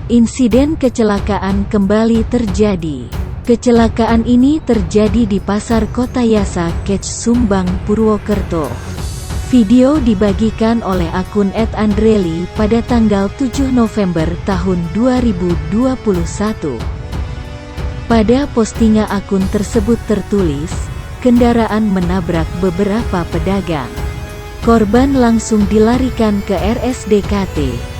Insiden kecelakaan kembali terjadi. Kecelakaan ini terjadi di Pasar Kotayasa, Kec, Sumbang, Purwokerto. Video dibagikan oleh akun @andreli pada tanggal 7 November tahun 2021. Pada postingan akun tersebut tertulis, kendaraan menabrak beberapa pedagang. Korban langsung dilarikan ke RSDKT.